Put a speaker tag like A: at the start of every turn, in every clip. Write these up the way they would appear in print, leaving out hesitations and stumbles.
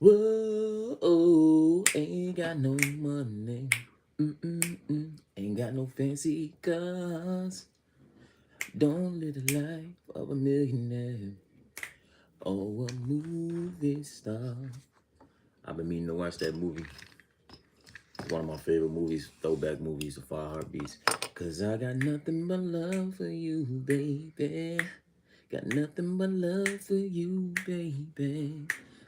A: Whoa, oh, ain't got no money. Ain't got no fancy cars. Don't live the life of a millionaire or a movie star. I've been meaning to watch that movie. It's one of my favorite movies, throwback movies, The Five Heartbeats. Cause I got nothing but love for you, baby. Got nothing but love for you, baby.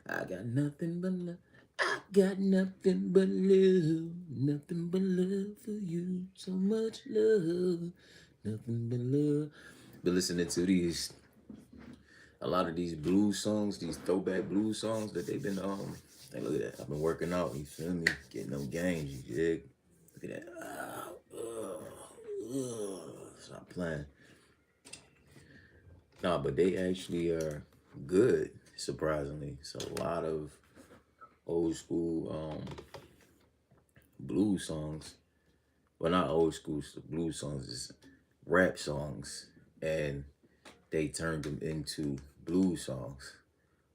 A: I got nothing but love. I got nothing but love. Nothing but love for you. So much love. Nothing but love. Been listening to a lot of these blues songs, these throwback blues songs that they've been hey, look at that. I've been working out, you feel me? Getting them gains, you dig? Look at that. Stop playing. No, but they actually are good, surprisingly. So a lot of old school blues songs. Well, not old school blues songs, it's rap songs. And they turned them into blues songs.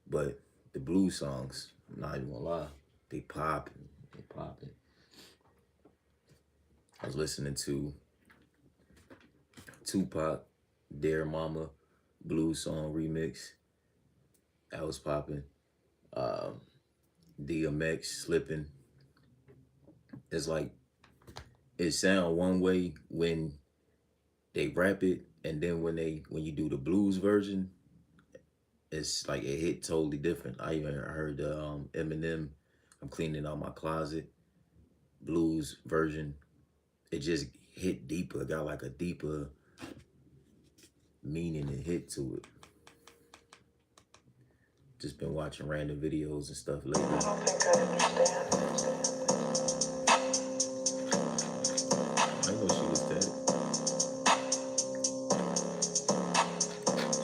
A: But the blues songs, I'm not even gonna lie, they popping. They popping. I was listening to Tupac, Dear Mama, blues song remix. That was popping. Um, DMX slipping. It's like it sound one way when they rap it, and then when you do the blues version, it's like it hit totally different. I even heard the Eminem, "I'm cleaning out my closet" blues version. It just hit deeper, got like a deeper meaning and hit to it. Just been watching random videos and stuff lately. I don't think I understand. I know she was dead.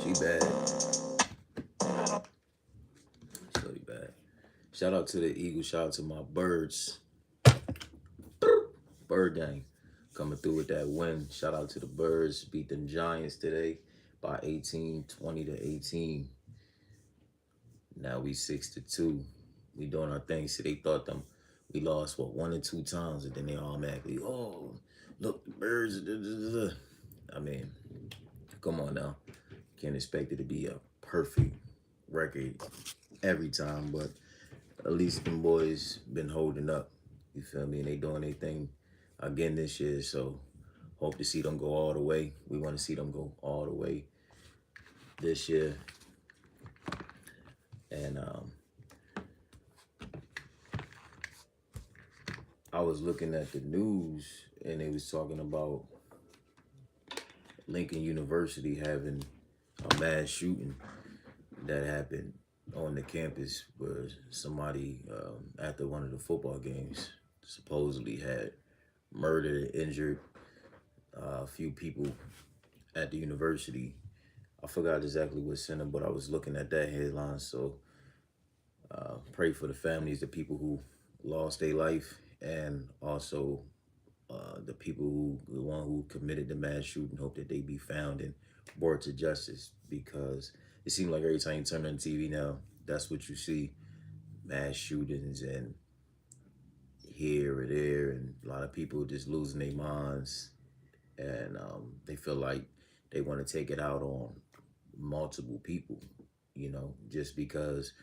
A: She bad. Shorty bad. Shout out to the Eagles. Shout out to my birds. Bird gang coming through with that win. Shout out to the birds. Beat them Giants today by 18, 20 to 18. Now we 6-2. We doing our thing. See, they thought them we lost what 1 or 2 times, and then they automatically, oh, look, the birds. Da, da, da. I mean, come on now. Can't expect it to be a perfect record every time, but at least them boys been holding up. You feel me? And they doing their thing again this year. So hope to see them go all the way. We want to see them go all the way this year. And I was looking at the news, and they was talking about Lincoln University having a mass shooting that happened on the campus where somebody after one of the football games supposedly had murdered, injured a few people at the university. I forgot exactly what center, but I was looking at that headline. So pray for the families, the people who lost their life, and also the people the one who committed the mass shooting. Hope that they be found and brought to justice, because it seems like every time you turn on TV now, that's what you see: mass shootings and here or there, and a lot of people just losing their minds, and they feel like they want to take it out on multiple people, just because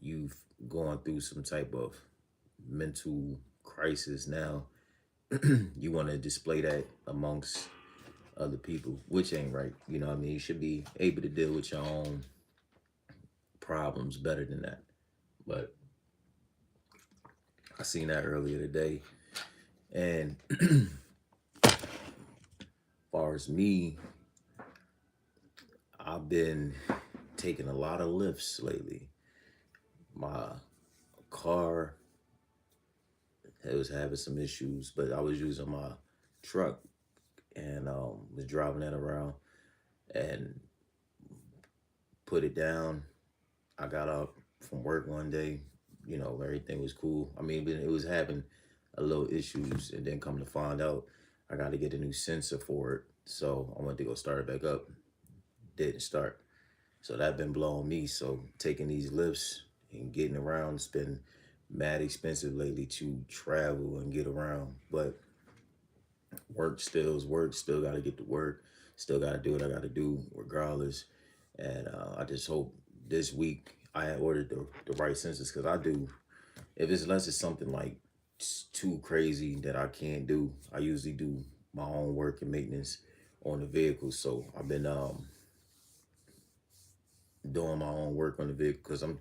A: you've gone through some type of mental crisis now. You want to display that amongst other people, which ain't right. You know what I mean? You should be able to deal with your own problems better than that. But I seen that earlier today. And as far as me, I've been taking a lot of lifts lately. My car, it was having some issues, but I was using my truck, and was driving that around and put it down. I got up from work one day, everything was cool. I mean, it was having a little issues, and then come to find out, I got to get a new sensor for it. So I went to go start it back up. Didn't start. So that been blowing me. So taking these lifts, and getting around. It's been mad expensive lately to travel and get around. But work still is work. Still got to get to work. Still got to do what I got to do regardless. And I just hope this week I had ordered the right census because I do. If it's unless it's something like too crazy that I can't do, I usually do my own work and maintenance on the vehicle. So I've been doing my own work on the vehicle because I'm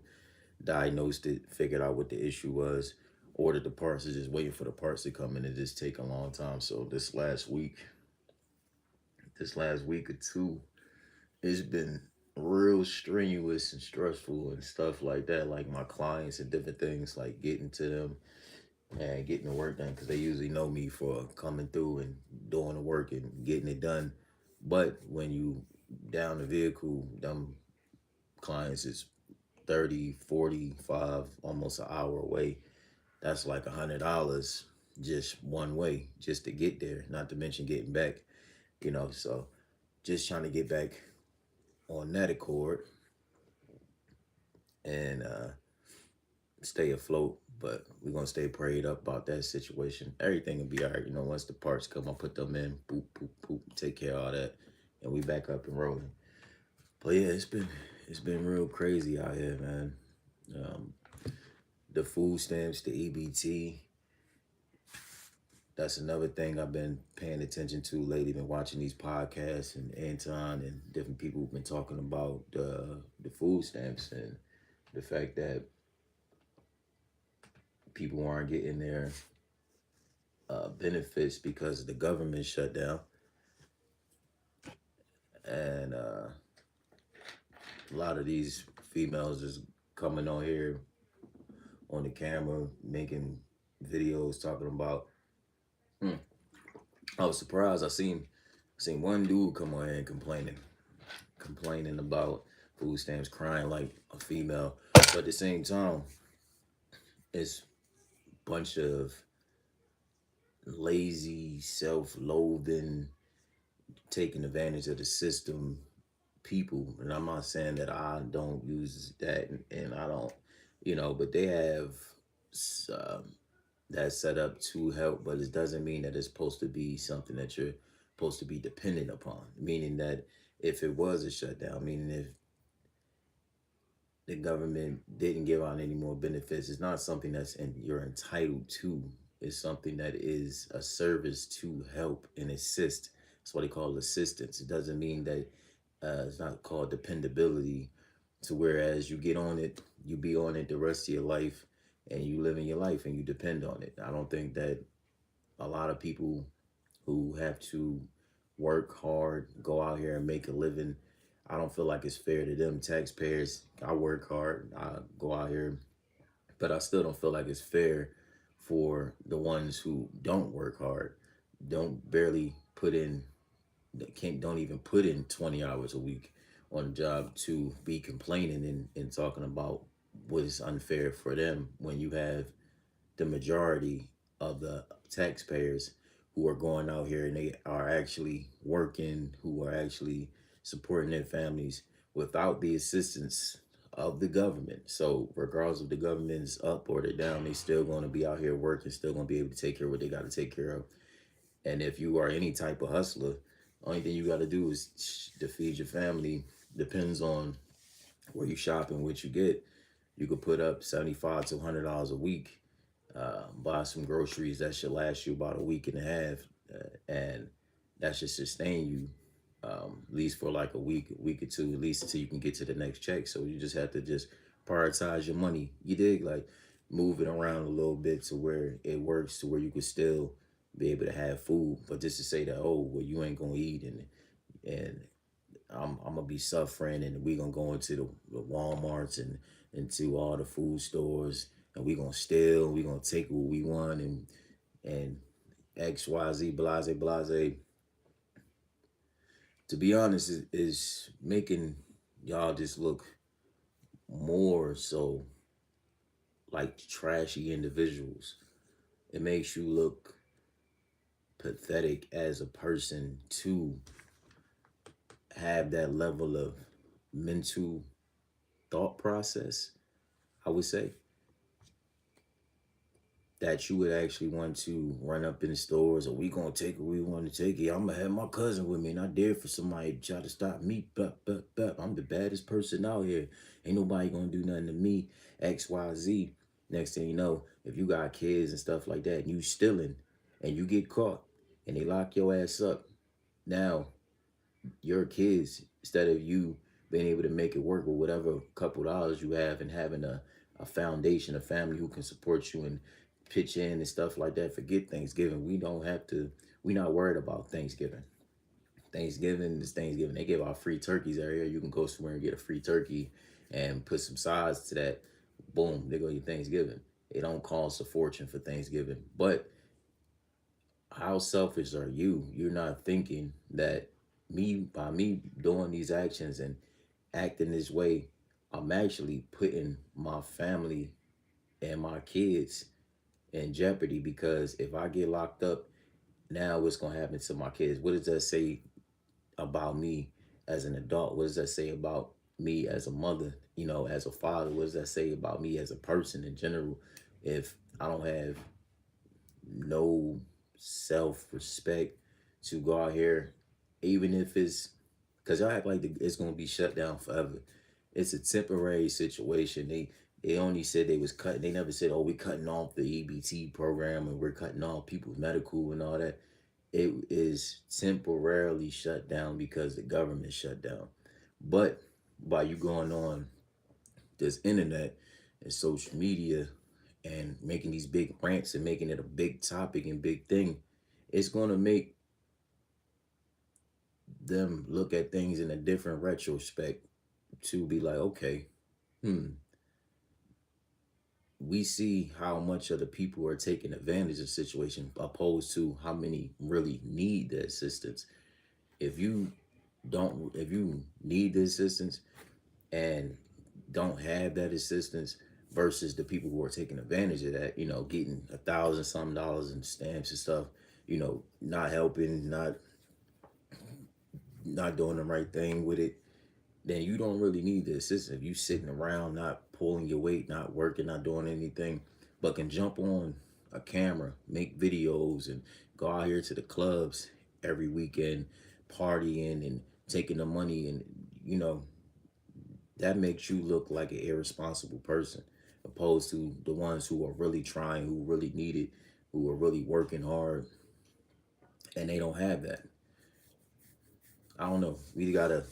A: diagnosed it, figured out what the issue was, ordered the parts, is just waiting for the parts to come in. It just take a long time. So this last week or two, it's been real strenuous and stressful and stuff like that. Like my clients and different things, like getting to them and getting the work done because they usually know me for coming through and doing the work and getting it done. But when you down the vehicle, them clients is 30, 45, almost an hour away. That's like $100 just one way just to get there, not to mention getting back, so just trying to get back on that accord and stay afloat. But we're gonna stay prayed up about that situation. Everything will be all right. Once the parts come, I'll put them in, boop, boop, boop, take care of all that, and we back up and rolling. But yeah, it's been real crazy out here, man. Um, the food stamps, the EBT. That's another thing I've been paying attention to lately. Been watching these podcasts and Anton and different people who've been talking about the food stamps and the fact that people aren't getting their benefits because the government shut down. And a lot of these females is coming on here on the camera making videos talking about. I was surprised. I seen one dude come on here and complaining about food stamps, crying like a female. But at the same time, it's a bunch of lazy, self-loathing, taking advantage of the system people. And I'm not saying that I don't use that and I don't, but they have that set up to help, but it doesn't mean that it's supposed to be something that you're supposed to be dependent upon. Meaning that if it was a shutdown, meaning if the government didn't give out any more benefits, it's not something you're entitled to. It's something that is a service to help and assist. That's what they call assistance. It doesn't mean that it's not called dependability. To whereas you get on it, you be on it the rest of your life, and you live in your life and you depend on it. I don't think that a lot of people who have to work hard, go out here and make a living, I don't feel like it's fair to them. Taxpayers, I work hard, I go out here, but I still don't feel like it's fair for the ones who don't work hard, don't barely put in, don't even put in 20 hours a week on a job to be complaining and talking about what is unfair for them when you have the majority of the taxpayers who are going out here and they are actually working, who are actually supporting their families without the assistance of the government. So regardless if the government is up or they're down, they still going to be out here working, still going to be able to take care of what they got to take care of. And if you are any type of hustler, only thing you got to do is to feed your family. Depends on where you shop and what you get. You could put up $75 to $100 a week, buy some groceries that should last you about a week and a half, and that should sustain you at least for like a week or two, at least until you can get to the next check. So you just have to just prioritize your money. You dig? Like move it around a little bit to where it works, to where you could still be able to have food. But just to say that, oh, well, you ain't gonna eat and I'm gonna be suffering, and we gonna go into the Walmarts and into all the food stores, and we gonna steal, we gonna take what we want, and XYZ, blase, blase. To be honest, is making y'all just look more so like trashy individuals. It makes you look pathetic as a person to have that level of mental thought process. I would say, that you would actually want to run up in the stores, or we gonna take it, we want to take it. I'm gonna have my cousin with me, and I dare for somebody to try to stop me. I'm the baddest person out here. Ain't nobody gonna do nothing to me. XYZ. Next thing you know, if you got kids and stuff like that, and you stealing, and you get caught, and they lock your ass up, now your kids, instead of you being able to make it work with whatever couple dollars you have and having a foundation, a family who can support you and pitch in and stuff like that, forget Thanksgiving. We don't have to, we not worried about Thanksgiving. Thanksgiving is Thanksgiving. They give out free turkeys every year. You can go somewhere and get a free turkey and put some sides to that. Boom, they go your Thanksgiving. It don't cost a fortune for Thanksgiving. But how selfish are you? You're not thinking that by me doing these actions and acting this way, I'm actually putting my family and my kids in jeopardy, because if I get locked up, now what's gonna happen to my kids? What does that say about me as an adult? What does that say about me as a mother, as a father? What does that say about me as a person in general if I don't have no self-respect to go out here, even if it's, because y'all act like it's going to be shut down forever. It's a temporary situation. They only said they was cutting. They never said, oh, we're cutting off the EBT program and we're cutting off people's medical and all that. It is temporarily shut down because the government shut down. But by you going on this internet and social media and making these big rants and making it a big topic and big thing, it's going to make them look at things in a different retrospect, to be like, okay, hmm, we see how much of the people are taking advantage of the situation opposed to how many really need the assistance. If you if you need the assistance and don't have that assistance versus the people who are taking advantage of that, getting $1,000 in stamps and stuff, not helping, not doing the right thing with it, then you don't really need the assistance. If you sitting around, not pulling your weight, not working, not doing anything, but can jump on a camera, make videos, and go out here to the clubs every weekend, partying and taking the money, and that makes you look like an irresponsible person, opposed to the ones who are really trying, who really need it, who are really working hard, and they don't have that. I don't know. We gotta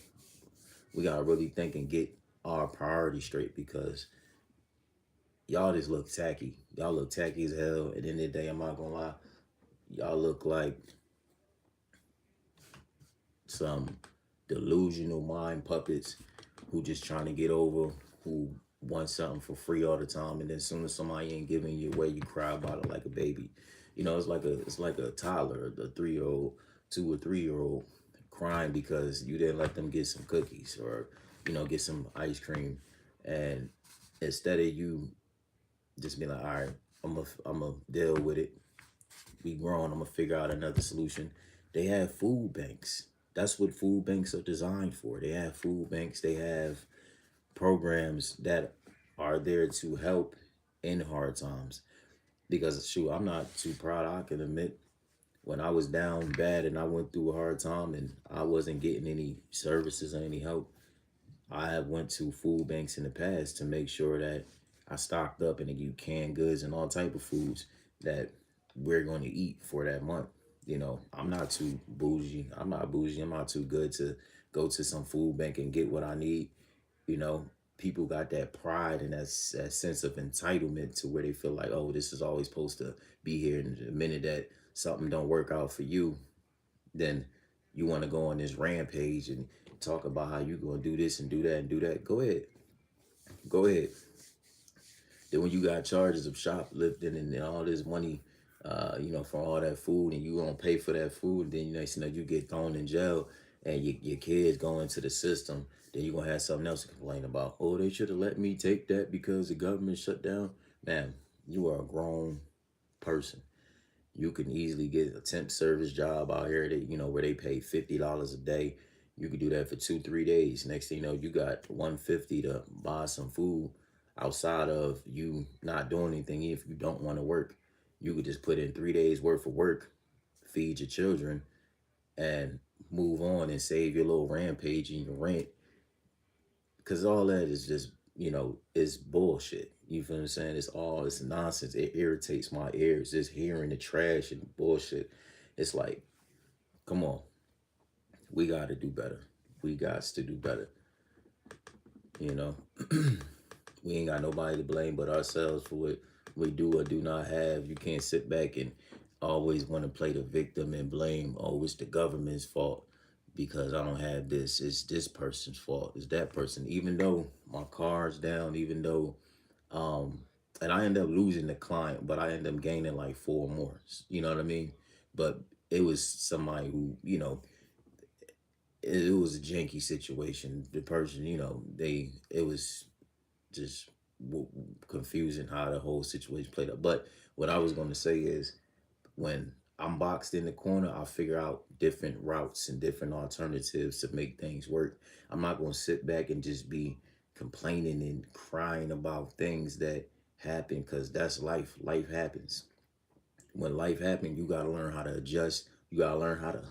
A: really think and get our priorities straight, because y'all just look tacky. Y'all look tacky as hell. At the end of the day, I'm not gonna lie. Y'all look like some delusional mind puppets who just trying to get over, who want something for free all the time, and then as soon as somebody ain't giving you away, you cry about it like a baby. It's like a toddler, a 3-year-old, 2 or 3-year-old crying because you didn't let them get some cookies, or get some ice cream, and instead of you just being like, all right, I'm gonna deal with it. We grown. I'm gonna figure out another solution. They have food banks. That's what food banks are designed for. They have food banks. They have programs that are there to help in hard times. Because shoot, I'm not too proud. I can admit, when I was down bad and I went through a hard time and I wasn't getting any services or any help, I have went to food banks in the past to make sure that I stocked up and they give canned goods and all type of foods that we're going to eat for that month. I'm not too bougie. I'm not bougie. I'm not too good to go to some food bank and get what I need. You know, People got that pride and that sense of entitlement to where they feel like, oh, this is always supposed to be here. And the minute that something don't work out for you, then you want to go on this rampage and talk about how you going to do this and do that and do that. Go ahead. Go ahead. Then when you got charges of shoplifting and all this money, for all that food, and you gonna pay for that food, then next thing you know, you get thrown in jail, and your kids go into the system, then you gonna have something else to complain about. Oh, they should have let me take that because the government shut down. Man, you are a grown person. You can easily get a temp service job out here that, where they pay $50 a day. You could do that for 2, 3 days. Next thing you know, you got $150 to buy some food outside of you not doing anything, if you don't want to work, you could just put in 3 days worth of work, feed your children, and move on and save your little rampage and your rent. Because all that is just, it's bullshit. You feel what I'm saying? It's nonsense. It irritates my ears just hearing the trash and bullshit. It's like, come on, we got to do better. We got to do better. You know, we ain't got nobody to blame but ourselves for what we do or do not have. You can't sit back and always want to play the victim and blame, oh, it's the government's fault because I don't have this. It's this person's fault. It's that person. Even though my car's down, even though, and I end up losing the client, but I end up gaining like four more. You know what I mean? But it was somebody who, it was a janky situation. The person, it was just confusing how the whole situation played out. But what I was going to say is, when I'm boxed in the corner, I figure out different routes and different alternatives to make things work. I'm not going to sit back and just be complaining and crying about things that happen, because that's life. Life happens. When life happens, you got to learn how to adjust. You got to learn how to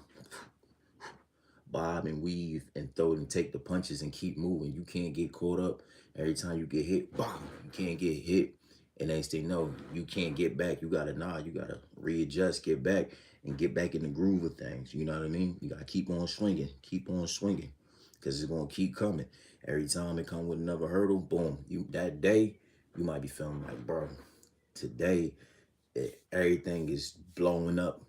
A: bob and weave and throw and take the punches and keep moving. You can't get caught up every time you get hit. Bomb. You can't get hit. And next thing you know, you can't get back. You gotta you gotta readjust, get back, and get back in the groove of things. You know what I mean? You gotta keep on swinging, because it's gonna keep coming. Every time it come with another hurdle, boom. That day, you might be feeling like, bro, today everything is blowing up,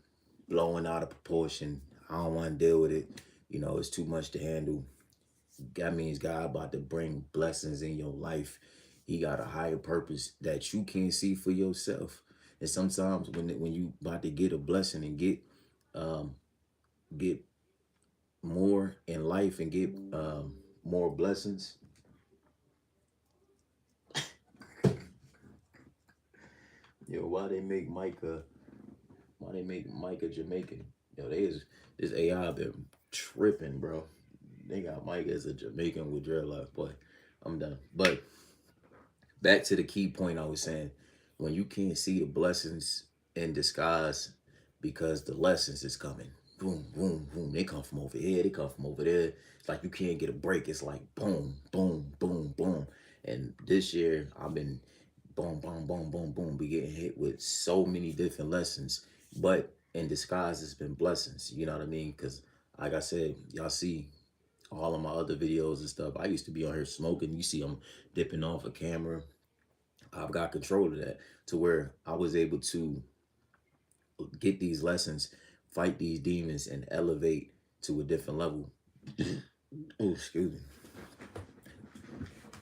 A: blowing out of proportion. I don't want to deal with it. It's too much to handle. That means God about to bring blessings in your life. He got a higher purpose that you can't see for yourself. And sometimes when you about to get a blessing and get more in life and get more blessings. Why they make Micah Jamaican? This AI been tripping, bro. They got Micah as a Jamaican with dreadlocks, boy. I'm done. But back to the key point I was saying, when you can't see the blessings in disguise because the lessons is coming. Boom, boom, boom. They come from over here. They come from over there. It's like you can't get a break. It's like boom, boom, boom, boom. And this year I've been boom, boom, boom, boom, boom, be getting hit with so many different lessons. But in disguise, it's been blessings. You know what I mean? Because like I said, y'all see all of my other videos and stuff. I used to be on here smoking. You see I'm dipping off a camera. I've got control of that to where I was able to get these lessons, fight these demons, and elevate to a different level. Oh, excuse me.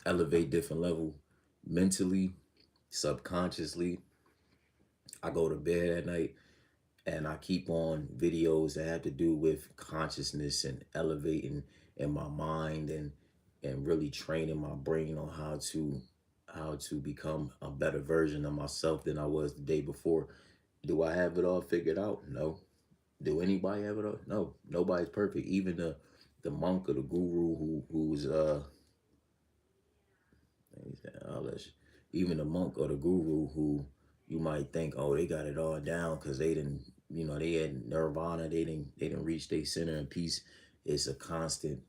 A: Elevate different level mentally, subconsciously. I go to bed at night and I keep on videos that have to do with consciousness and elevating in my mind and really training my brain on how to become a better version of myself than I was the day before. Do I have it all figured out? No. Do anybody have it all? No. Nobody's perfect. Even the monk or the guru who's even the monk or the guru who you might think, oh, they got it all down because they didn't, they had nirvana, they didn't reach their center and peace. It's a constant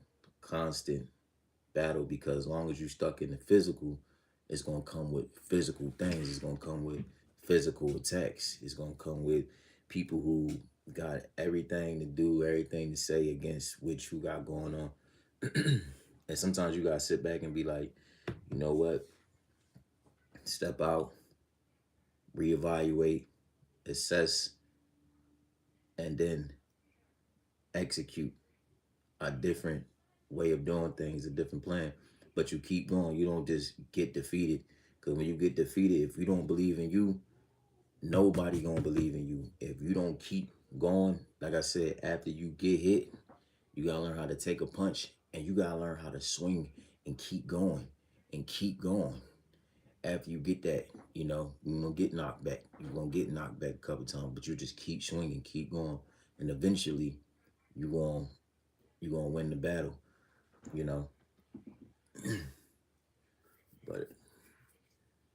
A: battle, because as long as you're stuck in the physical, it's gonna come with physical things. It's gonna come with physical attacks. It's gonna come with people who got everything to do, everything to say against what you got going on. And sometimes you gotta sit back and be like, you know what? Step out, reevaluate, assess, and then execute a different way of doing things, a different plan. But you keep going. You don't just get defeated. Because when you get defeated, if you don't believe in you, nobody gonna believe in you. If you don't keep going, like I said, after you get hit, you gotta learn how to take a punch, and you gotta learn how to swing and keep going and keep going. After you get that, you're gonna get knocked back. You're gonna get knocked back a couple times, but you just keep swinging, keep going, and eventually you're going you're gonna win the battle, you know. But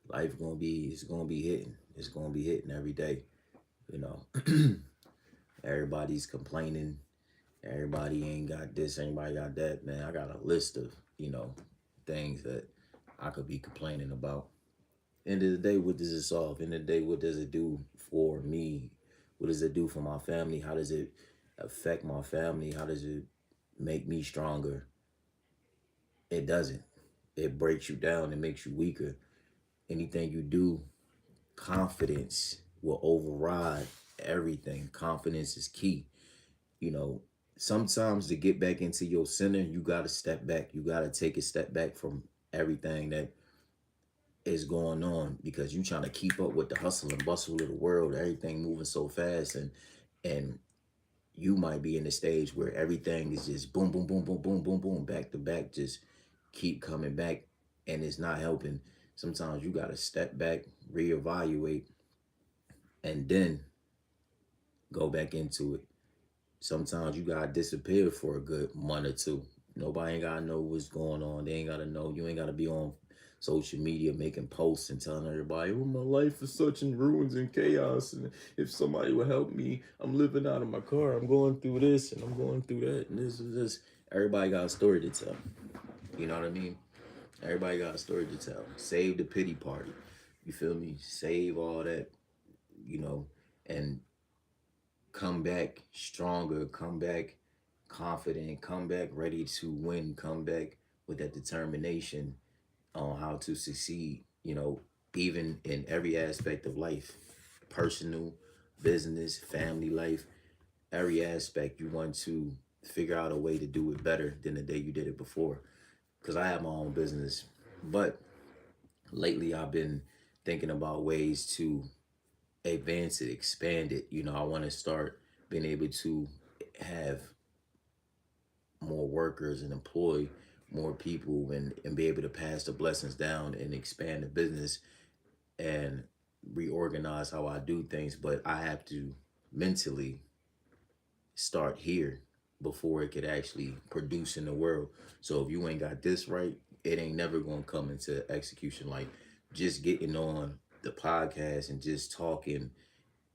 A: Life gonna be it's gonna be hitting. It's gonna be hitting every day. You know, everybody's complaining. Everybody ain't got this. Anybody got that. Man, I got a list of things that I could be complaining about. End of the day, what does it solve? End of the day, what does it do for me? What does it do for my family? How does it affect my family? How does it make me stronger? It doesn't. It breaks you down. It makes you weaker. Anything you do, confidence will override everything. Confidence is key. You know, sometimes to get back into your center, you got to step back. You got to take a step back from everything that is going on because you trying to keep up with the hustle and bustle of the world. Everything moving so fast, and you might be in the stage where everything is just boom, boom, boom, boom, boom, boom, boom, back to back, just keep coming back, and it's not helping. Sometimes you got to step back, reevaluate, and then go back into it. Sometimes you gotta disappear for a good month or two. Nobody ain't gotta know what's going on. They ain't gotta know. You ain't gotta be on social media making posts and telling everybody, "Oh, my life is such in ruins and chaos. And if somebody would help me, I'm living out of my car. I'm going through this and I'm going through that and this is this." Everybody got a story to tell. You know what I mean? Everybody got a story to tell. Save the pity party. You feel me? Save all that. You know, and come back stronger, come back confident, come back ready to win, come back with that determination on how to succeed, even in every aspect of life, personal, business, family life, every aspect you want to figure out a way to do it better than the day you did it before. Because I have my own business, but lately I've been thinking about ways to advance it, expand it. I want to start being able to have more workers and employ more people and be able to pass the blessings down and expand the business and reorganize how I do things. But I have to mentally start here before it could actually produce in the world. So if you ain't got this right, it ain't never gonna come into execution. Like just getting on the podcast and just talking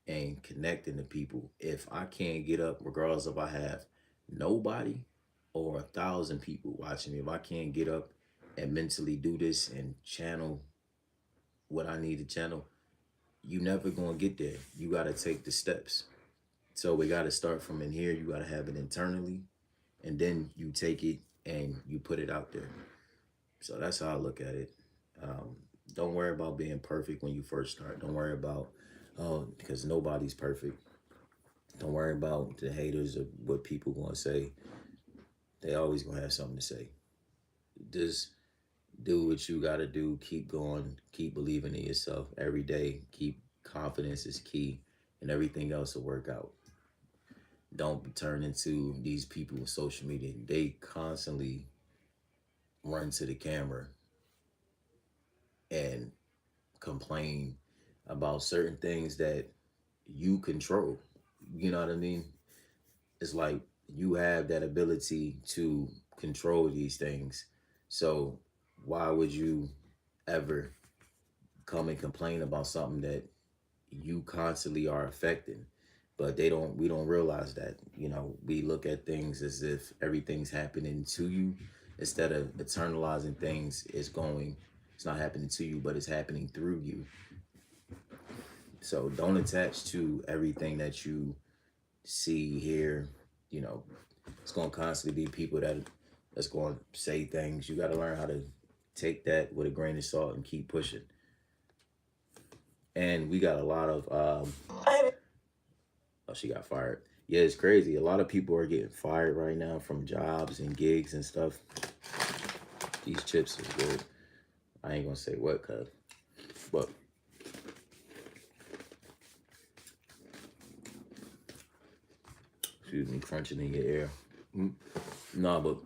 A: and connecting to people. If I can't get up, regardless if I have nobody or 1,000 people watching me, if I can't get up and mentally do this and channel what I need to channel, you never gonna get there. You gotta take the steps. So we gotta start from in here. You gotta have it internally, and then you take it and you put it out there. So that's how I look at it. Um, don't worry about being perfect when you first start. Don't worry about because nobody's perfect. Don't worry about the haters of what people gonna say. They always gonna have something to say. Just do what you gotta do. Keep going. Keep believing in yourself every day. Keep confidence is key, and everything else will work out. Don't turn into these people with social media. They constantly run to the camera and complain about certain things that you control. You know what I mean? It's like you have that ability to control these things. So why would you ever come and complain about something that you constantly are affecting? But we don't realize that. We look at things as if everything's happening to you instead of eternalizing things. It's not happening to you, but it's happening through you. So don't attach to everything that you see here. You know, it's gonna constantly be people that's gonna say things. You gotta learn how to take that with a grain of salt and keep pushing. And we got a lot of oh, she got fired. Yeah, it's crazy. A lot of people are getting fired right now from jobs and gigs and stuff. These chips is good. I ain't gonna say what, but excuse me, crunching in your ear. Nah, but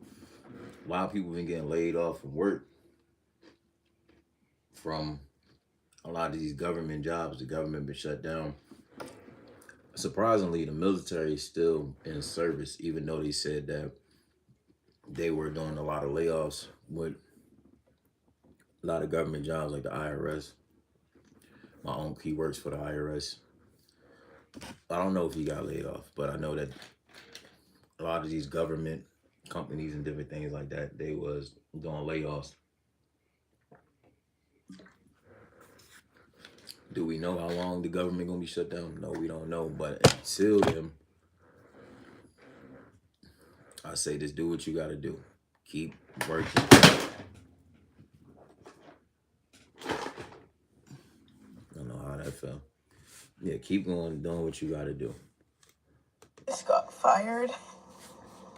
A: a lot of people been getting laid off from work from a lot of these government jobs. The government been shut down. Surprisingly, the military is still in service, even though they said that they were doing a lot of layoffs with a lot of government jobs like the IRS. My uncle, he works for the IRS. I don't know if he got laid off, but I know that a lot of these government companies and different things like that, they was doing layoffs. Do we know how long the government gonna be shut down? No, we don't know. But until then, I say just do what you gotta do. Keep working. I don't know how that felt. Yeah, keep going, doing what you gotta do.
B: Just got fired.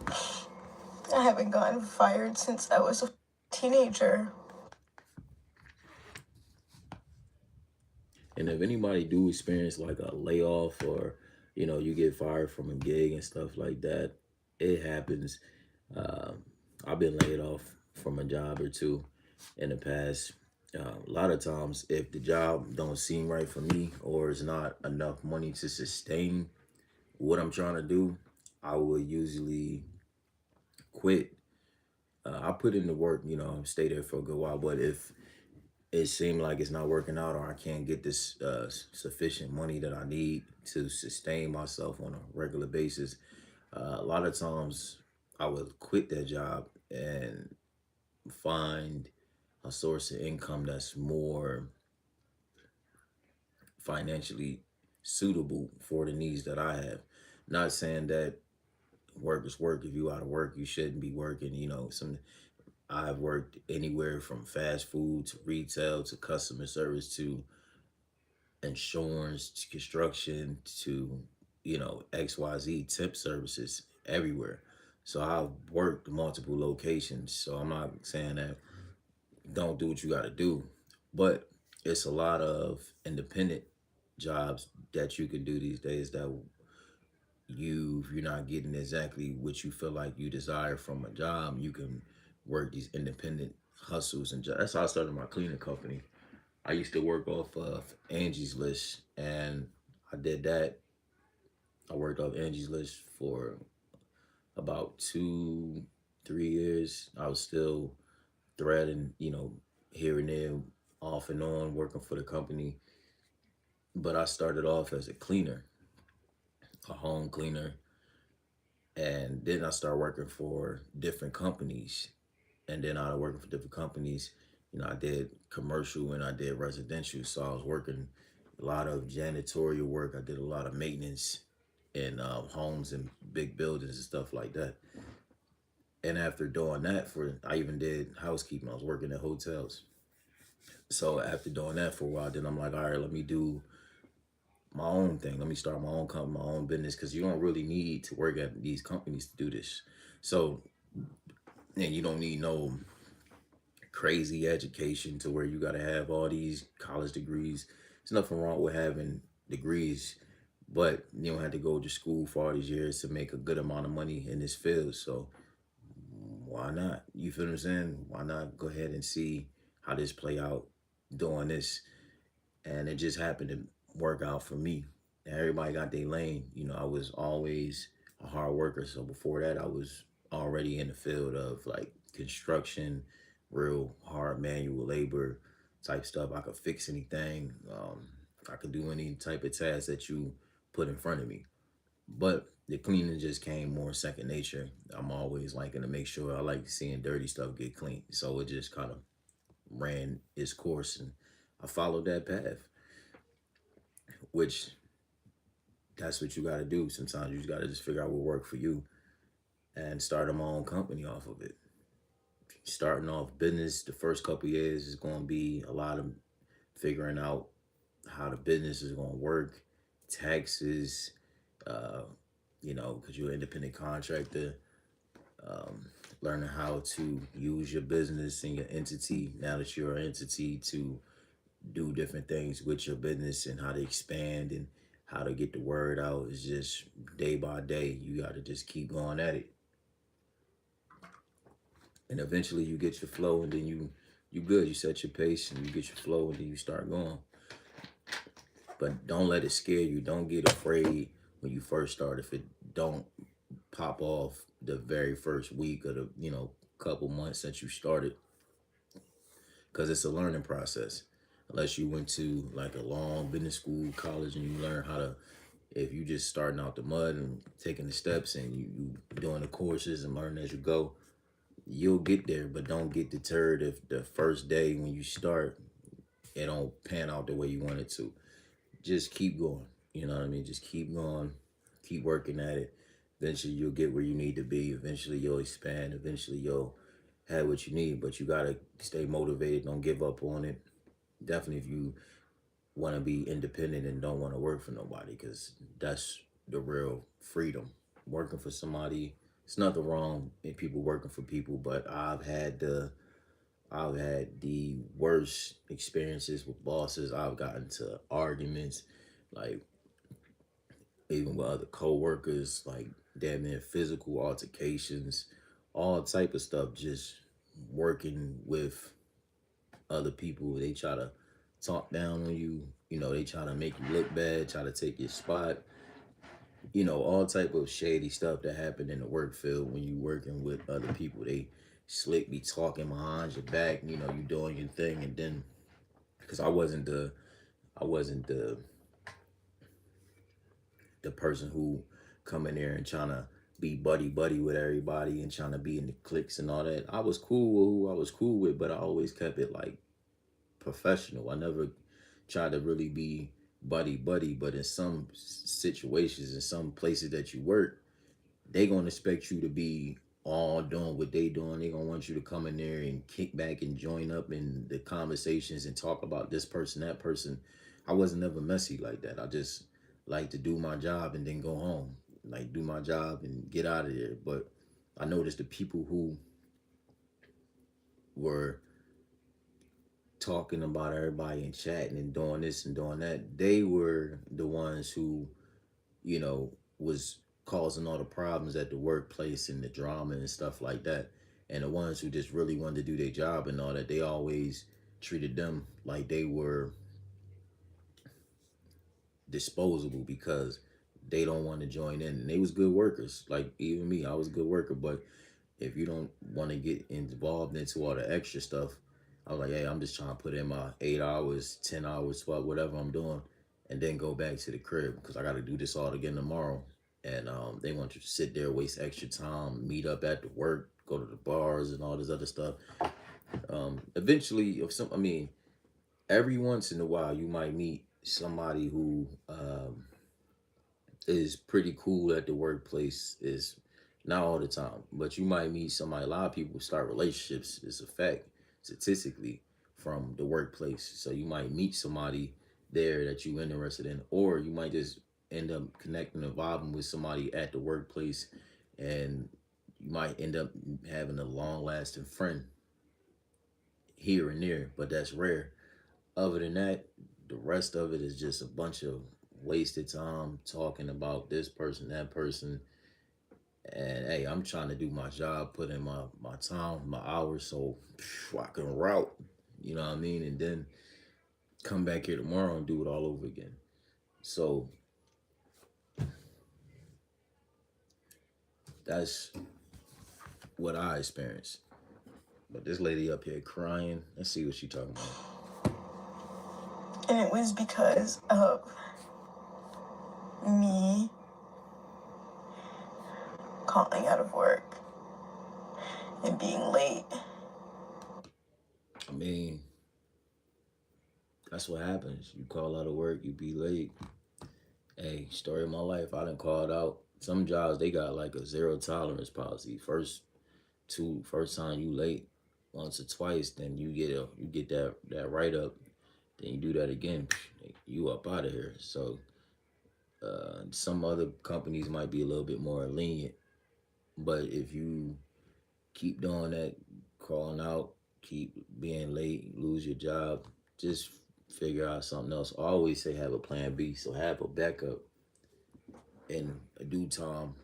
B: I haven't gotten fired since I was a teenager.
A: And if anybody do experience like a layoff or, you get fired from a gig and stuff like that, it happens. Um, I've been laid off from a job or two in the past. A lot of times, if the job don't seem right for me or it's not enough money to sustain what I'm trying to do, I will usually quit. I put in the work, stay there for a good while. But if it seemed like it's not working out or I can't get this sufficient money that I need to sustain myself on a regular basis, a lot of times I would quit that job and find a source of income that's more financially suitable for the needs that I have. Not saying that work is work. If you out of work, you shouldn't be working. I've worked anywhere from fast food to retail to customer service to insurance to construction to XYZ tip services everywhere. So I've worked multiple locations. So I'm not saying that don't do what you got to do, but it's a lot of independent jobs that you can do these days that if you're not getting exactly what you feel like you desire from a job, you can work these independent hustles and jobs. That's how I started my cleaning company. I used to work off of Angie's List, and I did that. I worked off Angie's List for about 2, 3 years. I was still threading, here and there, off and on, working for the company. But I started off as a cleaner, a home cleaner, and then I started working for different companies. And then out of working for different companies, I did commercial and I did residential. So I was working a lot of janitorial work. I did a lot of maintenance in homes and big buildings and stuff like that. And after doing that, I even did housekeeping. I was working at hotels. So after doing that for a while, then I'm like, all right, let me do my own thing. Let me start my own company, my own business, because you don't really need to work at these companies to do this. So, and you don't need no crazy education to where you got to have all these college degrees. There's nothing wrong with having degrees, but you don't have to go to school for all these years to make a good amount of money in this field. So why not? You feel what I'm saying? Why not go ahead and see how this play out doing this? And it just happened to work out for me. And everybody got their lane. I was always a hard worker. So before that, I was already in the field of like construction, real hard manual labor type stuff. I could fix anything. I could do any type of task that you put in front of me. But the cleaning just came more second nature. I'm always liking to make sure I like seeing dirty stuff get clean. So it just kind of ran its course and I followed that path, which that's what you got to do. Sometimes you just got to just figure out what worked for you and start my own company off of it. Starting off business, the first couple years is going to be a lot of figuring out how the business is going to work, taxes, uh, because you're an independent contractor, um, learning how to use your business and your entity now that you're an entity to do different things with your business and how to expand and how to get the word out. Is just day by day. You got to just keep going at it, and eventually you get your flow, and then you good. You set your pace and you get your flow, and then you start going. But don't let it scare you. Don't get afraid when you first start. If it don't pop off the very first week or the couple months since you started, because it's a learning process. unless you went to like a long business school, college, and you learn how to. If you just starting out the mud and taking the steps and you doing the courses and learning as you go, you'll get there. But don't get deterred if the first day when you start, it don't pan out the way you want it to. Just keep going. You know what I mean? Just keep going, keep working at it. Eventually, you'll get where you need to be. Eventually, you'll expand. Eventually, you'll have what you need. But you gotta stay motivated. Don't give up on it. Definitely, if you want to be independent and don't want to work for nobody, because that's the real freedom. Working for somebody, it's nothing wrong in people working for people, but I've had the worst experiences with bosses. I've gotten to arguments, like even with other coworkers, like damn near physical altercations, all type of stuff. Just working with other people, they try to talk down on you. They try to make you look bad, try to take your spot. All type of shady stuff that happen in the work field when you working with other people. They slick be talking behind your back. You doing your thing, and then because I wasn't the person who come in there and trying to be buddy buddy with everybody and trying to be in the cliques and all that. I was cool with who I was cool with, but I always kept it like professional. I never tried to really be buddy buddy, but in some situations, in some places that you work, they gonna expect you to be all doing what they doing. They gonna want you to come in there and kick back and join up in the conversations and talk about this person, that person. I wasn't ever messy like that. I just like to do my job and then go home. Like do my job and get out of there. But I noticed the people who were talking about everybody and chatting and doing this and doing that, they were the ones who, was causing all the problems at the workplace and the drama and stuff like that. And the ones who just really wanted to do their job and all that, they always treated them like they were disposable because they don't want to join in. And they was good workers. Like even me, I was a good worker. But if you don't want to get involved into all the extra stuff, I was like, hey, I'm just trying to put in my 8 hours, 10 hours, 12, whatever I'm doing, and then go back to the crib because I got to do this all again tomorrow. And they want you to sit there, waste extra time, meet up at the work, go to the bars and all this other stuff. Eventually, every once in a while, you might meet somebody who is pretty cool at the workplace. Is not all the time, but you might meet somebody. A lot of people start relationships. It's a fact, statistically, from the workplace. So you might meet somebody there that you interested in, or you might just end up connecting and vibing with somebody at the workplace, and you might end up having a long lasting friend here and there. But that's rare. Other than that, the rest of it is just a bunch of wasted time talking about this person, that person. And hey, I'm trying to do my job, put in my time, my hours, so I can route, you know what I mean? And then come back here tomorrow and do it all over again. So that's what I experienced. But this lady up here crying, let's see what she talking about.
B: And it was because of me calling out of work and being late.
A: I mean, that's what happens. You call out of work, you be late. Hey, story of my life. I done called out. Some jobs they got like a zero tolerance policy. First time you late, once or twice, then you get that write up. Then you do that again, you up out of here. So some other companies might be a little bit more lenient, but if you keep doing that, calling out, keep being late, lose your job, just figure out something else. I always say have a plan B, so have a backup in a due time.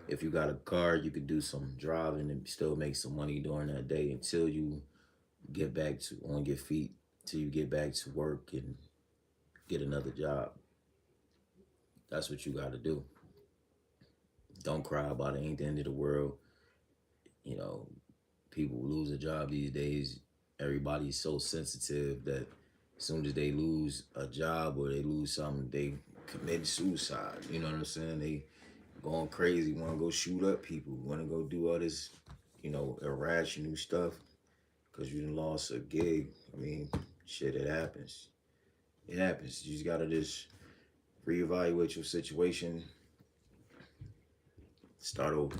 A: If you got a car, you could do some driving and still make some money during that day until you get back to on your feet, till you get back to work and get another job. That's what you got to do. Don't cry about it. Ain't the end of the world. You know, people lose a job these days. everybody's so sensitive that as soon as they lose a job or they lose something, they commit suicide. You know what I'm saying? They going crazy, want to go shoot up people, want to go do all this, irrational stuff because you done lost a gig. I mean, shit, it happens. It happens. You just gotta just reevaluate your situation, start over.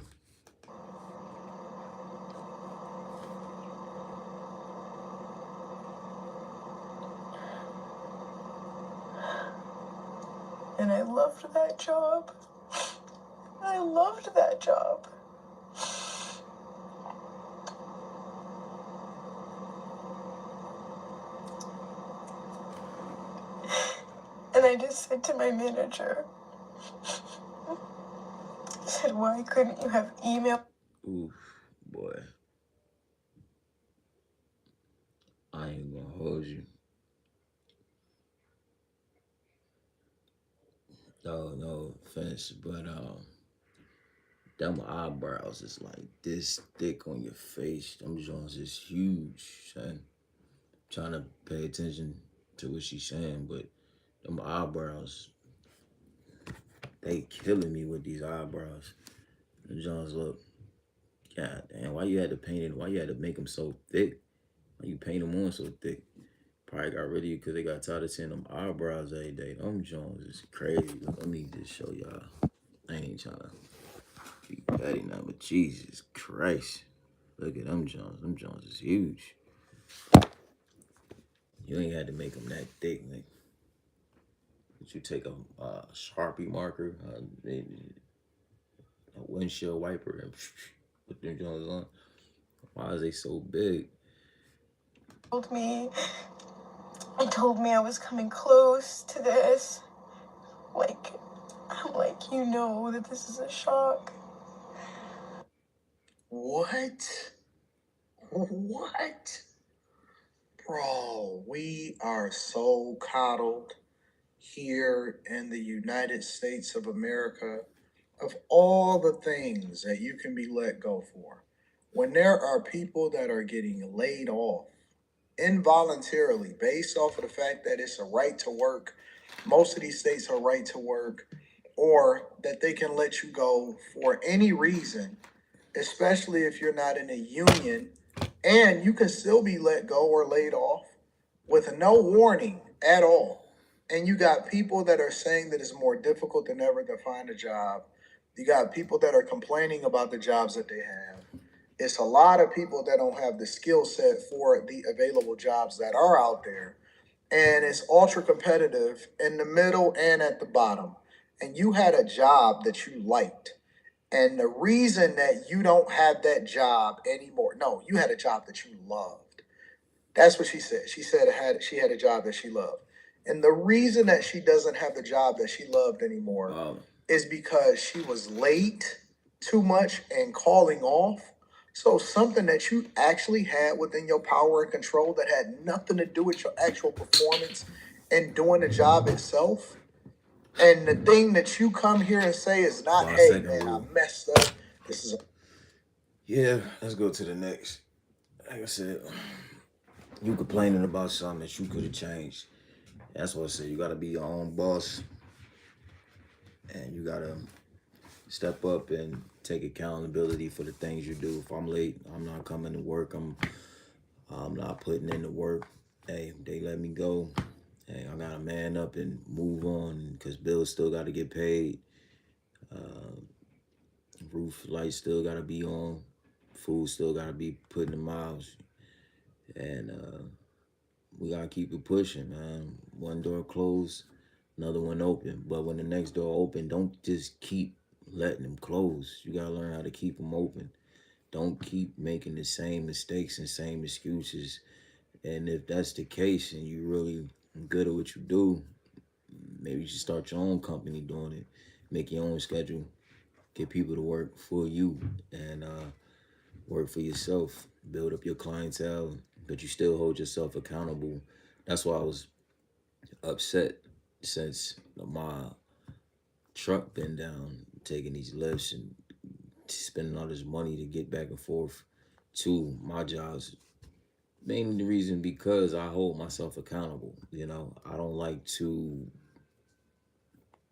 B: And I loved that job. I loved that job. And I just said to my manager, I said, why couldn't you have email?
A: Oof, boy. I ain't gonna hold you. No offense, but them eyebrows is like this thick on your face. Them joints is huge, son. Trying to pay attention to what she's saying, but them eyebrows, they killing me with these eyebrows. The Jones look, god damn, why you had to paint it? Why you had to make them so thick? Why you paint them on so thick? Probably got rid of you because they got tired of seeing them eyebrows every day. Them Jones is crazy. Let me just show y'all. I ain't trying to be petty now, but Jesus Christ. Look at them Jones. Them Jones is huge. You ain't had to make them that thick, nigga. But you take a Sharpie marker, a windshield wiper, and put them Jones on. Why is they so big?
B: Told me, and told me I was coming close to this. I'm like, you know that this is a shock.
C: What? What? Bro, we are so coddled here in the United States of America. Of all the things that you can be let go for, when there are people that are getting laid off involuntarily based off of the fact that it's a right to work, most of these states are right to work, or that they can let you go for any reason, especially if you're not in a union, and you can still be let go or laid off with no warning at all. And you got people that are saying that it's more difficult than ever to find a job. You got people that are complaining about the jobs that they have. It's a lot of people that don't have the skill set for the available jobs that are out there. And it's ultra competitive in the middle and at the bottom. And you had a job that you liked. And the reason that you don't have that job anymore, no, you had a job that you loved. That's what she said. She said she had a job that she loved. And the reason that she doesn't have the job that she loved anymore is because she was late too much and calling off. So something that you actually had within your power and control that had nothing to do with your actual performance and doing the job itself. And the thing that you come here and say is not, hey man, I messed up. This is
A: Yeah, let's go to the next. Like I said, you complaining about something that you could have changed. That's what I said. You gotta be your own boss. And you gotta step up and take accountability for the things you do. If I'm late, I'm not coming to work. I'm not putting in the work. Hey, they let me go. Hey, I gotta man up and move on because bills still gotta get paid. Roof lights still gotta be on. Food still gotta be put in the mouths. And we gotta keep it pushing, man. One door closed, another one open. But when the next door open, don't just keep letting them close. You gotta learn how to keep them open. Don't keep making the same mistakes and same excuses. And if that's the case and you really good at what you do, maybe you should start your own company doing it. Make your own schedule. Get people to work for you and work for yourself. Build up your clientele, but you still hold yourself accountable. That's why I was upset since my truck been down, taking these lifts and spending all this money to get back and forth to my jobs Mainly the reason because I hold myself accountable. You know, I don't like to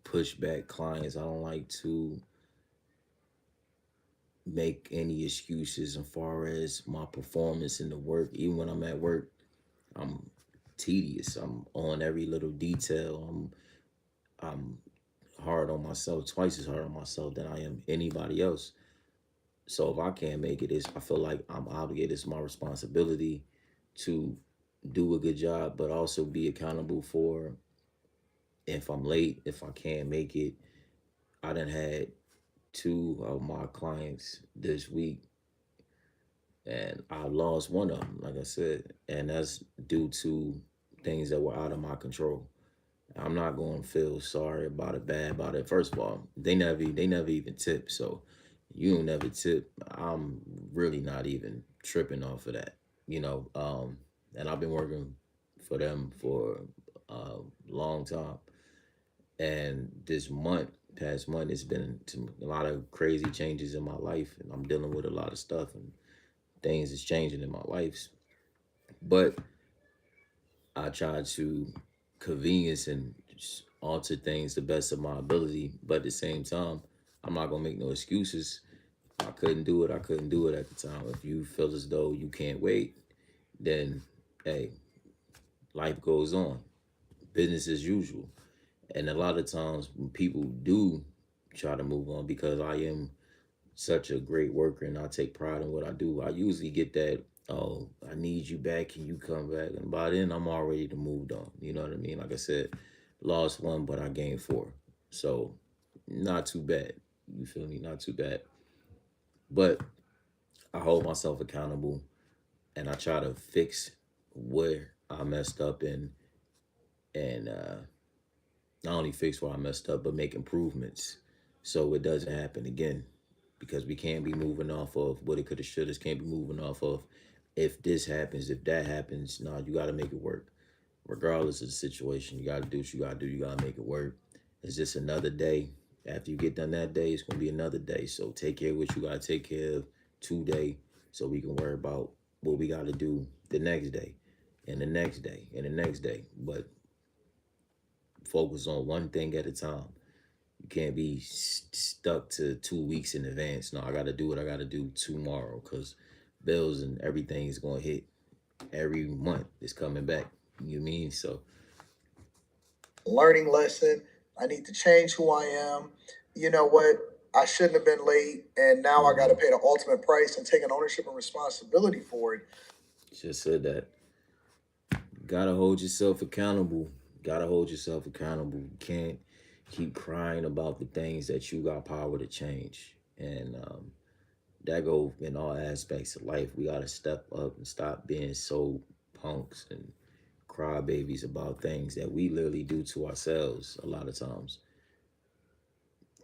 A: push back clients. I don't like to make any excuses as far as my performance in the work. Even when I'm at work, I'm tedious. I'm on every little detail. I'm hard on myself, twice as hard on myself than I am anybody else. So if I can't make it, I feel like I'm obligated. It's my responsibility to do a good job, but also be accountable for if I'm late, if I can't make it. I done had two of my clients this week, and I lost one of them, like I said, and that's due to things that were out of my control. I'm not going to feel sorry about it, bad about it. First of all, they never even tip, so you don't never tip. I'm really not even tripping off of that, you know. And I've been working for them for a long time, and this past month, it's been a lot of crazy changes in my life, and I'm dealing with a lot of stuff and things is changing in my life. But I try to convenience and just alter things the best of my ability. But at the same time, I'm not gonna make no excuses. I couldn't do it. I couldn't do it at the time. If you feel as though you can't wait, then hey, life goes on. Business as usual. And a lot of times when people do try to move on because I am such a great worker and I take pride in what I do, I usually get that, oh, I need you back. Can you come back? And by then, I'm already to moved on. You know what I mean? Like I said, lost one, but I gained four. So, not too bad. You feel me? Not too bad. But I hold myself accountable and I try to fix where I messed up and not only fix where I messed up, but make improvements so it doesn't happen again. Because we can't be moving off of what it could have, should have, can't be moving off of if this happens, if that happens. No, you got to make it work. Regardless of the situation, you got to do what you got to do. You got to make it work. It's just another day. After you get done that day, it's going to be another day. So take care of what you got to take care of today so we can worry about what we got to do the next day and the next day and the next day. But focus on one thing at a time. You can't be stuck to 2 weeks in advance. No, I got to do what I got to do tomorrow because bills and everything is going to hit every month. It's coming back. You mean? So,
C: Learning lesson. I need to change who I am. You know what? I shouldn't have been late, and now I got to
A: mhm,
C: pay the ultimate price and take an ownership and responsibility for it.
A: just said that. Gotta hold yourself accountable. Gotta hold yourself accountable. You can't keep crying about the things that you got power to change. And that go in all aspects of life. We gotta step up and stop being so punks and crybabies about things that we literally do to ourselves a lot of times.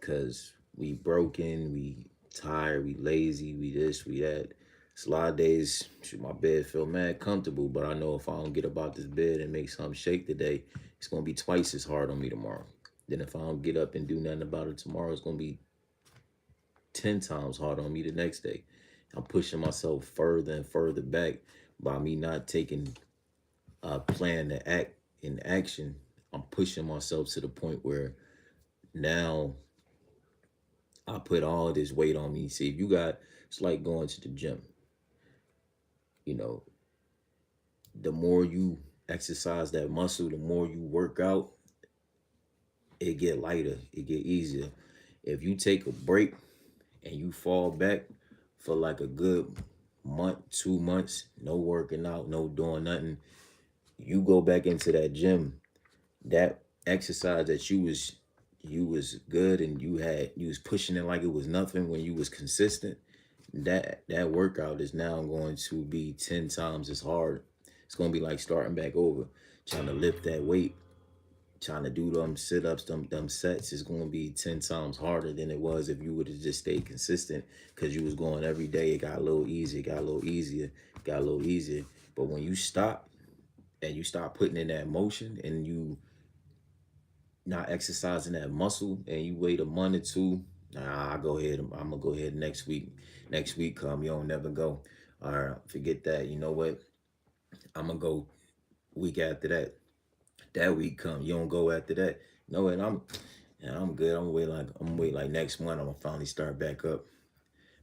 A: Cause we broken, we tired, we lazy, we this, we that. It's a lot of days, shoot, my bed feel mad comfortable, but I know if I don't get up out this bed and make something shake today, it's gonna be twice as hard on me tomorrow. Then if I don't get up and do nothing about it tomorrow, it's gonna be 10 times harder on me the next day. I'm pushing myself further and further back by me not taking a plan to act in action. I'm pushing myself to the point where now I put all this weight on me. See, if you got, it's like going to the gym. You know, the more you exercise that muscle, the more you work out, it get lighter, it get easier. If you take a break and you fall back for like a good month, 2 months, no working out, no doing nothing, you go back into that gym, that exercise that you was good and you was pushing it like it was nothing when you was consistent, that workout is now going to be 10 times as hard. It's going to be like starting back over, trying to lift that weight, trying to do them sit-ups, them sets is going to be 10 times harder than it was if you would have just stayed consistent because you was going every day. It got a little easier, it got a little easier, got a little easier. But when you stop and you start putting in that motion and you not exercising that muscle and you wait a month or two, nah, I go ahead. I'm gonna go ahead next week. Next week come, you don't never go. All right, forget that. You know what? I'm gonna go week after that. That week come, you don't go after that. No, and I'm good. I'm wait like next month. I'm gonna finally start back up.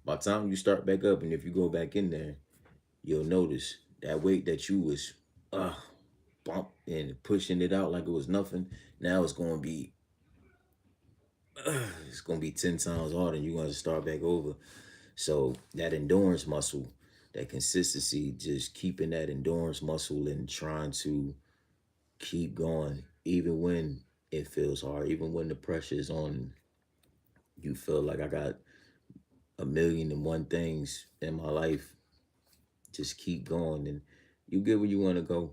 A: By the time you start back up, and if you go back in there, you'll notice that weight that you was uh bump and pushing it out like it was nothing. Now it's gonna be 10 times harder, and you're gonna start back over. So that endurance muscle, that consistency, just keeping that endurance muscle and trying to keep going, even when it feels hard, even when the pressure is on. You feel like I got a million and one things in my life. Just keep going, and you get where you want to go,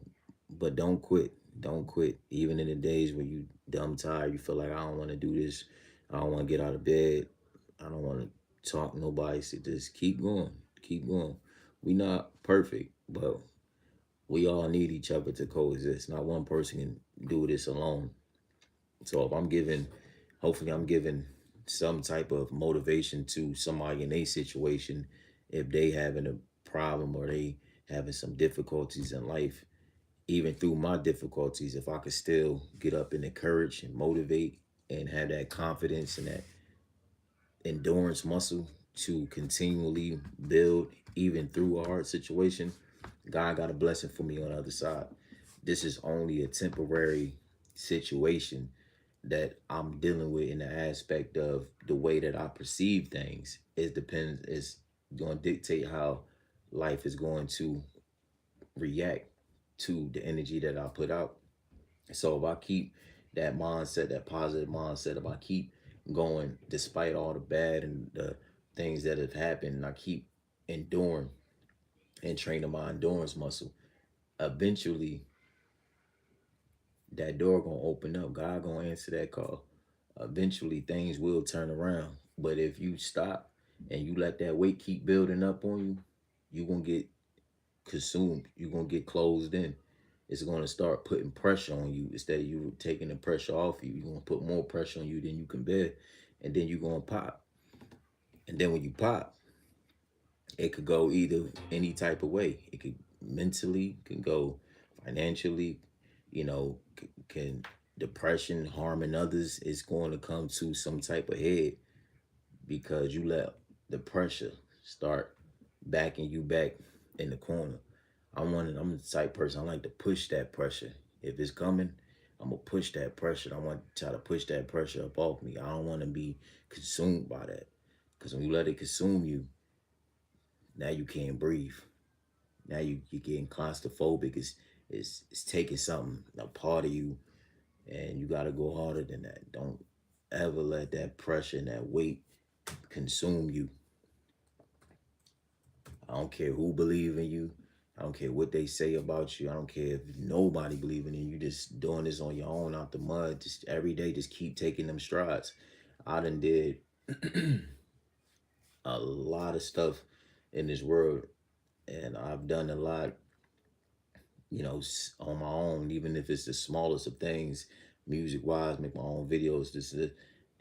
A: but don't quit. Don't quit. Even in the days where you dumb tired, you feel like I don't want to do this. I don't want to get out of bed. I don't want to talk to nobody. So just keep going. Keep going. We not perfect, but we all need each other to coexist. Not one person can do this alone. So if I'm giving, hopefully I'm giving some type of motivation to somebody in a situation, if they having a problem or they having some difficulties in life, even through my difficulties, if I could still get up and encourage and motivate and have that confidence and that endurance muscle to continually build even through a hard situation, God got a blessing for me on the other side. This is only a temporary situation that I'm dealing with in the aspect of the way that I perceive things. It depends, it's going to dictate how life is going to react to the energy that I put out. So if I keep that mindset, that positive mindset, if I keep going despite all the bad and the things that have happened, and I keep enduring and training my endurance muscle, eventually that door gonna open up. God gonna answer that call. Eventually things will turn around. But if you stop and you let that weight keep building up on you, you gonna get consumed. You're gonna get closed in. It's gonna start putting pressure on you instead of you taking the pressure off you. You're gonna put more pressure on you than you can bear, and then you're gonna pop. And then when you pop, it could go either any type of way. It could mentally, can go financially, can depression, harming others is going to come to some type of head because you let the pressure start backing you back in the corner. I'm the type person I like to push that pressure. If it's coming, I'm gonna push that pressure. I want to try to push that pressure up off me. I don't want to be consumed by that. Because when you let it consume you, now you can't breathe. Now you're getting claustrophobic. It's taking something, a part of you, and you gotta go harder than that. Don't ever let that pressure and that weight consume you. I don't care who believe in you. I don't care what they say about you. I don't care if nobody believing in you. Just doing this on your own out the mud. Just every day, just keep taking them strides. I done did a lot of stuff in this world, and I've done a lot, on my own. Even if it's the smallest of things, music wise, make my own videos.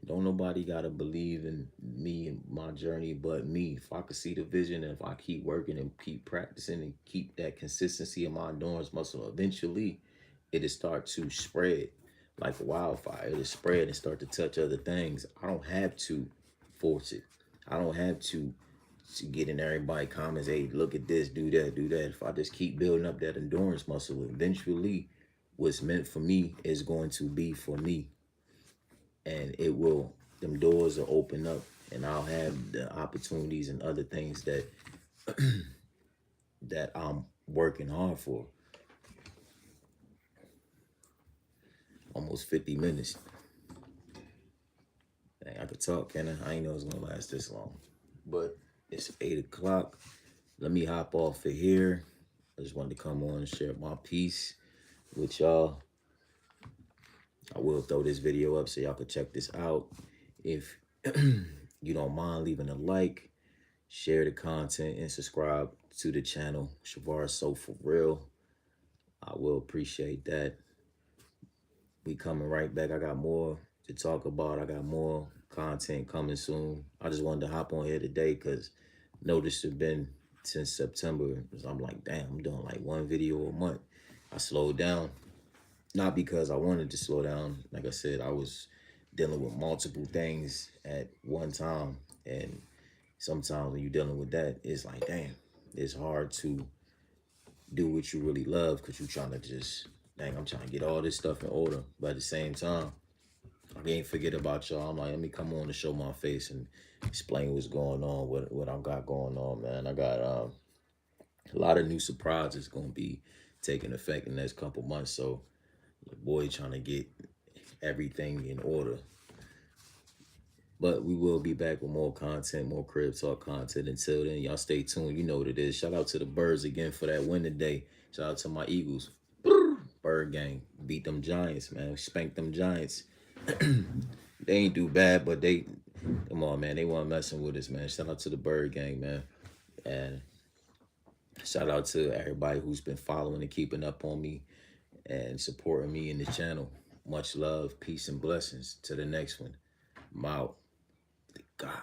A: Don't nobody gotta believe in me and my journey but me. If I could see the vision and if I keep working and keep practicing and keep that consistency of my endurance muscle, eventually it'll start to spread like a wildfire. It'll spread and start to touch other things. I don't have to force it. I don't have to get in everybody comments, hey, look at this, do that, do that. If I just keep building up that endurance muscle, eventually what's meant for me is going to be for me, and them doors will open up, and I'll have the opportunities and other things that I'm working hard for. Almost 50 minutes. Dang, I could talk, can I? I ain't know it was gonna last this long. But it's 8 o'clock. Let me hop off of here. I just wanted to come on and share my piece with y'all. I will throw this video up so y'all can check this out. If you don't mind leaving a like, share the content, and subscribe to the channel, Shavar So For Real. I will appreciate that. We coming right back. I got more to talk about. I got more content coming soon. I just wanted to hop on here today because notice there's been since September. I'm like, damn, I'm doing like one video a month. I slowed down, not because I wanted to slow down. Like I said, I was dealing with multiple things at one time, and sometimes when you're dealing with that, it's like, damn, it's hard to do what you really love because you're trying to just, dang, I'm trying to get all this stuff in order. But at the same time, I can't forget about y'all. I'm like, let me come on to show my face and explain what's going on, what I got going on, man. I got a lot of new surprises gonna be taking effect in the next couple months. So your boy trying to get everything in order. But we will be back with more content, more Crib Talk content. Until then, y'all stay tuned. You know what it is. Shout out to the Birds again for that win today. Shout out to my Eagles. Bird gang. Beat them Giants, man. Spanked them Giants. They ain't do bad, but they, come on, man. They weren't messing with us, man. Shout out to the Bird gang, man. And shout out to everybody who's been following and keeping up on me and supporting me in the channel. Much love, peace, and blessings. To the next one. I'm out. God.